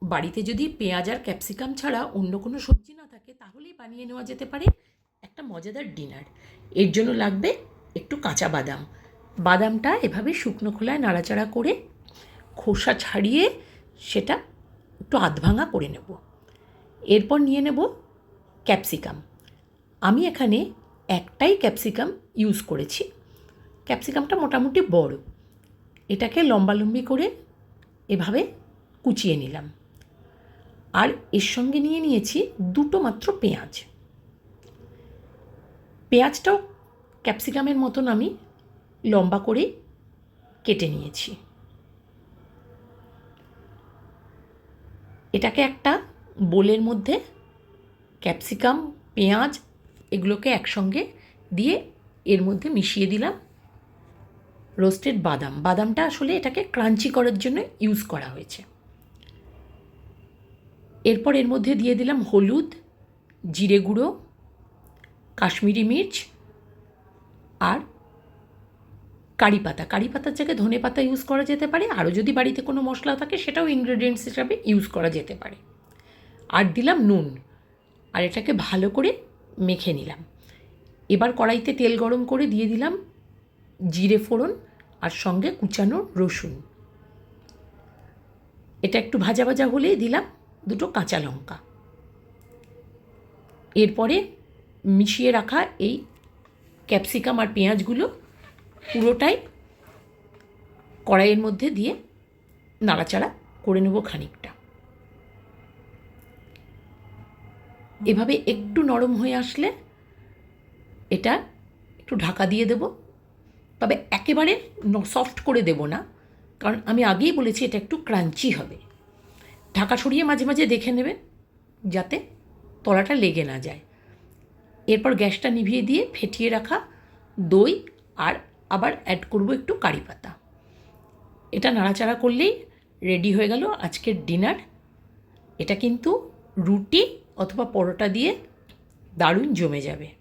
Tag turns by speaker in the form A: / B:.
A: বাড়িতে যদি পেঁয়াজ আর ক্যাপসিকাম ছাড়া অন্য কোনো সবজি না থাকে তাহলেই বানিয়ে নেওয়া যেতে পারে একটা মজাদার ডিনার। এর জন্য লাগবে একটু কাঁচা বাদাম। বাদামটা এভাবে শুকনো খোলায় নাড়াচাড়া করে খোসা ছাড়িয়ে সেটা একটু আধভাঙা করে নেব। এরপর নিয়ে নেব ক্যাপসিকাম। আমি এখানে একটাই ক্যাপসিকাম ইউজ করেছি। ক্যাপসিকামটা মোটামুটি বড়। এটাকে লম্বালম্বি করে এভাবে কুচিয়ে নিলাম। আর এর সঙ্গে নিয়ে নিয়েছি দুটো মাত্র পেঁয়াজ। পেঁয়াজটাও ক্যাপসিকামের মতন আমি লম্বা করে কেটে নিয়েছি। এটাকে একটা বোলের মধ্যে ক্যাপসিকাম, পেঁয়াজ এগুলোকে একসঙ্গে দিয়ে এর মধ্যে মিশিয়ে দিলাম রোস্টেড বাদাম। বাদামটা আসলে এটাকে ক্রাঞ্চি করার জন্য ইউজ করা হয়েছে। এরপর এর মধ্যে দিয়ে দিলাম হলুদ, জিরে গুঁড়ো, কাশ্মীরি মির্চ আর কারি পাতা। কারি পাতার জায়গায় ধনে পাতা ইউজ করা যেতে পারে। আরও যদি বাড়িতে কোনো মশলা থাকে সেটাও ইনগ্রেডিয়েন্টস হিসাবে ইউজ করা যেতে পারে। আর দিলাম নুন। আর এটাকে ভালো করে মেখে নিলাম। এবার কড়াইতে তেল গরম করে দিয়ে দিলাম জিরে ফোড়ন আর সঙ্গে কুচানো রসুন। এটা একটু ভাজা ভাজা হলেই দিলাম দুটো কাঁচা লঙ্কা। এরপরে মিশিয়ে রাখা এই ক্যাপসিকাম আর পেঁয়াজগুলো পুরোটাই কড়াইয়ের মধ্যে দিয়ে নাড়াচাড়া করে নেব খানিকটা। এভাবে একটু নরম হয়ে আসলে এটা একটু ঢাকা দিয়ে দেব। তবে একেবারে সফট করে দেব না, কারণ আমি আগেই বলেছি এটা একটু ক্রাঞ্চি হবে। ঢাকা সরিয়ে মাঝে মাঝে দেখে নেবেন যাতে তলাটা লেগে না যায়। এরপর গ্যাসটা নিভিয়ে দিয়ে ফেটিয়ে রাখা দই আর আবার অ্যাড করব একটু কারি পাতা। এটা নাড়াচাড়া করলেই রেডি হয়ে গেল আজকের ডিনার। এটা কিন্তু রুটি অথবা পরোটা দিয়ে দারুণ জমে যাবে।